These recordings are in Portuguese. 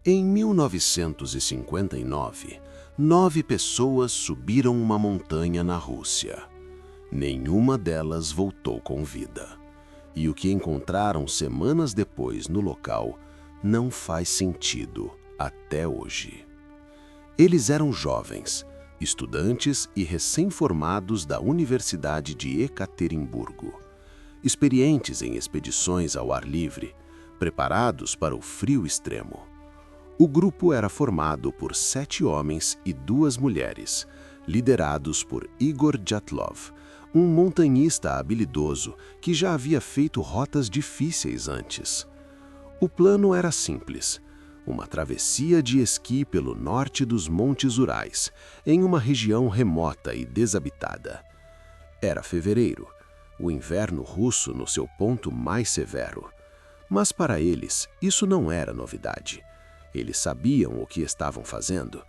Em 1959, 9 pessoas subiram uma montanha na Rússia. Nenhuma delas voltou com vida. E o que encontraram semanas depois no local não faz sentido até hoje. Eles eram jovens, estudantes e recém-formados da Universidade de Ekaterimburgo, experientes em expedições ao ar livre, preparados para o frio extremo. O grupo era formado por 7 homens e 2 mulheres, liderados por Igor Dyatlov, um montanhista habilidoso que já havia feito rotas difíceis antes. O plano era simples: uma travessia de esqui pelo norte dos Montes Urais, em uma região remota e desabitada. Era fevereiro, o inverno russo no seu ponto mais severo. Mas para eles, isso não era novidade. Eles sabiam o que estavam fazendo,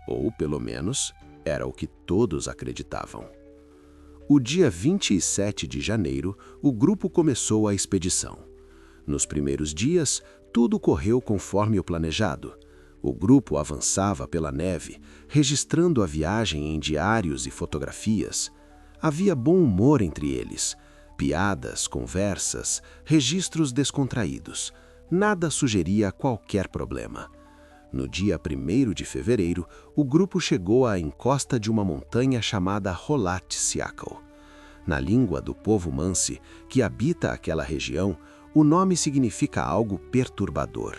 ou pelo menos era o que todos acreditavam. O dia 27 de janeiro, o grupo começou a expedição. Nos primeiros dias, tudo correu conforme o planejado. O grupo avançava pela neve, registrando a viagem em diários e fotografias. Havia bom humor entre eles, piadas, conversas, registros descontraídos. Nada sugeria qualquer problema. No dia 1º de fevereiro, o grupo chegou à encosta de uma montanha chamada Kholat Syakhl. Na língua do povo Mansi, que habita aquela região, o nome significa algo perturbador: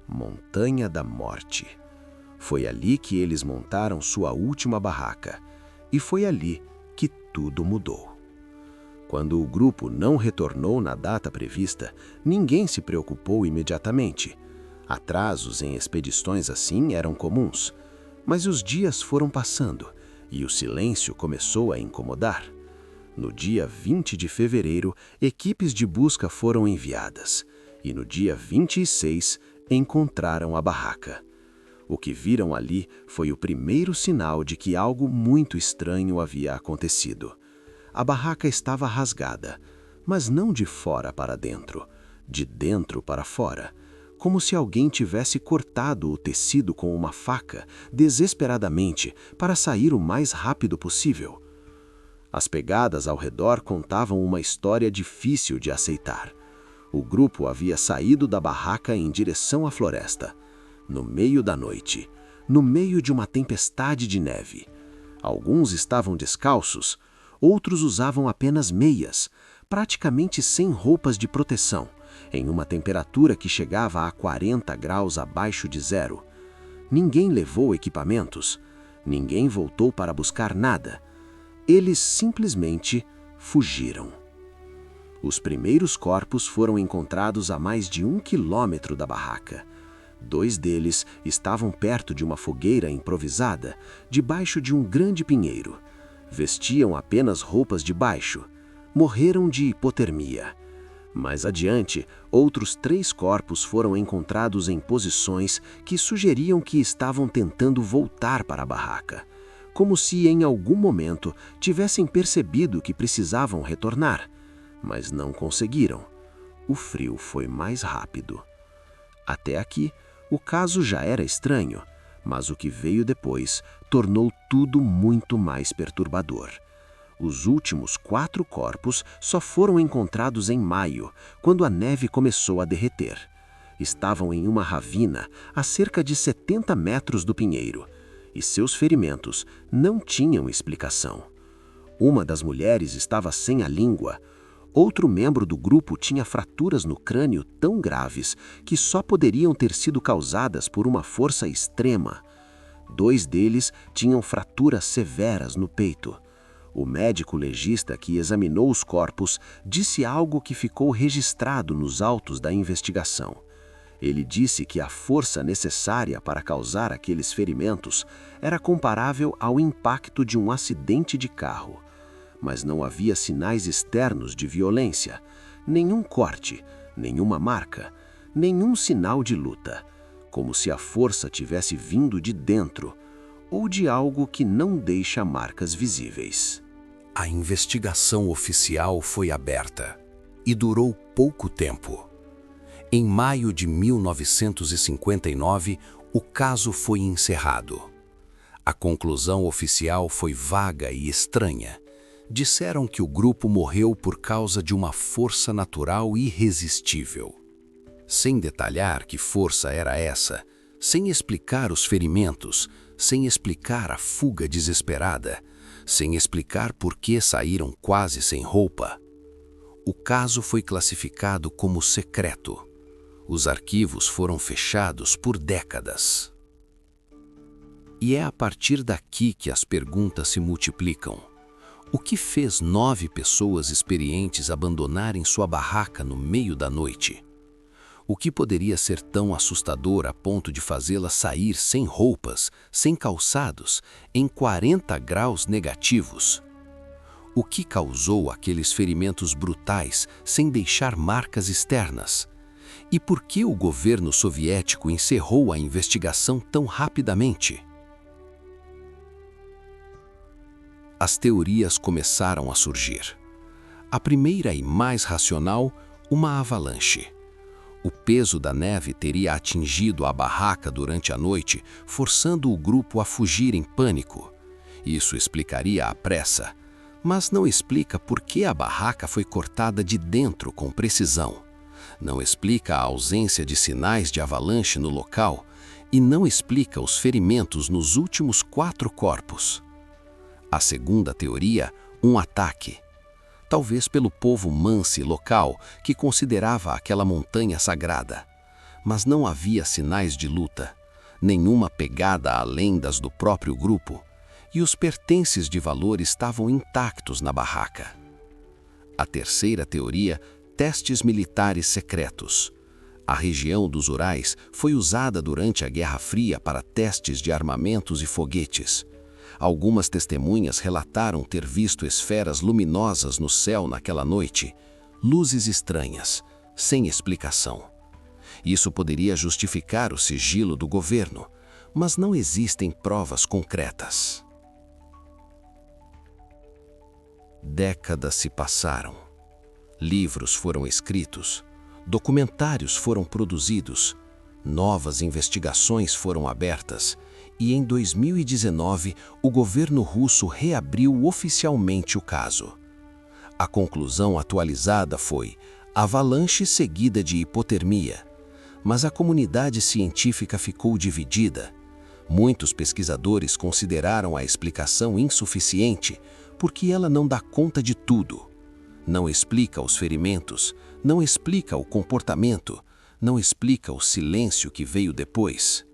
Montanha da Morte. Foi ali que eles montaram sua última barraca, e foi ali que tudo mudou. Quando o grupo não retornou na data prevista, ninguém se preocupou imediatamente. Atrasos em expedições assim eram comuns, mas os dias foram passando e o silêncio começou a incomodar. No dia 20 de fevereiro, equipes de busca foram enviadas e no dia 26 encontraram a barraca. O que viram ali foi o primeiro sinal de que algo muito estranho havia acontecido. A barraca estava rasgada, mas não de fora para dentro, de dentro para fora, como se alguém tivesse cortado o tecido com uma faca, desesperadamente, para sair o mais rápido possível. As pegadas ao redor contavam uma história difícil de aceitar. O grupo havia saído da barraca em direção à floresta, no meio da noite, no meio de uma tempestade de neve. Alguns estavam descalços, outros usavam apenas meias, praticamente sem roupas de proteção, em uma temperatura que chegava a 40 graus abaixo de zero. Ninguém levou equipamentos, ninguém voltou para buscar nada. Eles simplesmente fugiram. Os primeiros corpos foram encontrados a mais de 1 quilômetro da barraca. 2 deles estavam perto de uma fogueira improvisada, debaixo de um grande pinheiro. Vestiam apenas roupas de baixo. Morreram de hipotermia. Mais adiante, outros 3 corpos foram encontrados em posições que sugeriam que estavam tentando voltar para a barraca, como se em algum momento tivessem percebido que precisavam retornar, mas não conseguiram. O frio foi mais rápido. Até aqui, o caso já era estranho, mas o que veio depois tornou tudo muito mais perturbador. Os últimos 4 corpos só foram encontrados em maio, quando a neve começou a derreter. Estavam em uma ravina a cerca de 70 metros do pinheiro, e seus ferimentos não tinham explicação. Uma das mulheres estava sem a língua. Outro membro do grupo tinha fraturas no crânio tão graves que só poderiam ter sido causadas por uma força extrema. 2 deles tinham fraturas severas no peito. O médico legista que examinou os corpos disse algo que ficou registrado nos autos da investigação. Ele disse que a força necessária para causar aqueles ferimentos era comparável ao impacto de um acidente de carro. Mas não havia sinais externos de violência, nenhum corte, nenhuma marca, nenhum sinal de luta, como se a força tivesse vindo de dentro ou de algo que não deixa marcas visíveis. A investigação oficial foi aberta e durou pouco tempo. Em maio de 1959, o caso foi encerrado. A conclusão oficial foi vaga e estranha. Disseram que o grupo morreu por causa de uma força natural irresistível. Sem detalhar que força era essa, sem explicar os ferimentos, sem explicar a fuga desesperada, sem explicar por que saíram quase sem roupa. O caso foi classificado como secreto. Os arquivos foram fechados por décadas. E é a partir daqui que as perguntas se multiplicam. O que fez 9 pessoas experientes abandonarem sua barraca no meio da noite? O que poderia ser tão assustador a ponto de fazê-las sair sem roupas, sem calçados, em 40 graus negativos? O que causou aqueles ferimentos brutais sem deixar marcas externas? E por que o governo soviético encerrou a investigação tão rapidamente? As teorias começaram a surgir. A primeira e mais racional, uma avalanche. O peso da neve teria atingido a barraca durante a noite, forçando o grupo a fugir em pânico. Isso explicaria a pressa, mas não explica por que a barraca foi cortada de dentro com precisão. Não explica a ausência de sinais de avalanche no local e não explica os ferimentos nos últimos 4 corpos. A segunda teoria, um ataque. Talvez pelo povo Mansi local, que considerava aquela montanha sagrada. Mas não havia sinais de luta, nenhuma pegada além das do próprio grupo, e os pertences de valor estavam intactos na barraca. A terceira teoria, testes militares secretos. A região dos Urais foi usada durante a Guerra Fria para testes de armamentos e foguetes. Algumas testemunhas relataram ter visto esferas luminosas no céu naquela noite, luzes estranhas, sem explicação. Isso poderia justificar o sigilo do governo, mas não existem provas concretas. Décadas se passaram. Livros foram escritos, documentários foram produzidos, novas investigações foram abertas e em 2019 o governo russo reabriu oficialmente o caso. A conclusão atualizada foi avalanche seguida de hipotermia, mas a comunidade científica ficou dividida. Muitos pesquisadores consideraram a explicação insuficiente porque ela não dá conta de tudo. Não explica os ferimentos, não explica o comportamento, não explica o silêncio que veio depois.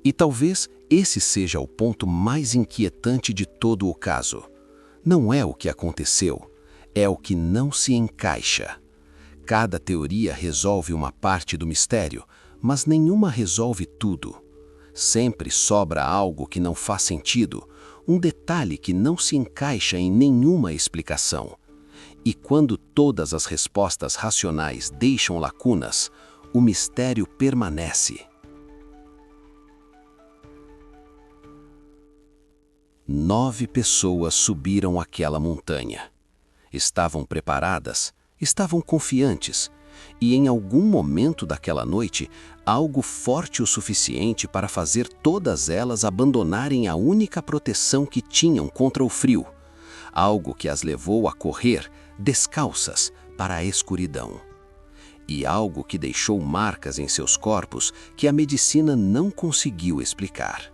E talvez esse seja o ponto mais inquietante de todo o caso. Não é o que aconteceu, é o que não se encaixa. Cada teoria resolve uma parte do mistério, mas nenhuma resolve tudo. Sempre sobra algo que não faz sentido, um detalhe que não se encaixa em nenhuma explicação. E quando todas as respostas racionais deixam lacunas, o mistério permanece. 9 pessoas subiram aquela montanha. Estavam preparadas, estavam confiantes, e em algum momento daquela noite, algo forte o suficiente para fazer todas elas abandonarem a única proteção que tinham contra o frio, algo que as levou a correr, descalças, para a escuridão. E algo que deixou marcas em seus corpos que a medicina não conseguiu explicar.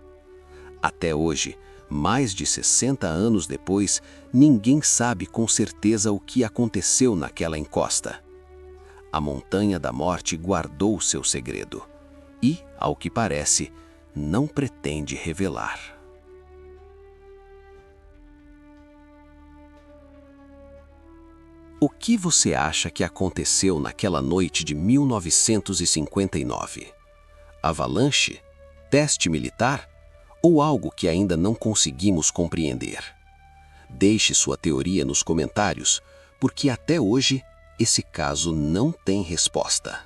Até hoje, mais de 60 anos depois, ninguém sabe com certeza o que aconteceu naquela encosta. A Montanha da Morte guardou seu segredo e, ao que parece, não pretende revelar. O que você acha que aconteceu naquela noite de 1959? Avalanche? Teste militar? Ou algo que ainda não conseguimos compreender? Deixe sua teoria nos comentários, porque até hoje esse caso não tem resposta.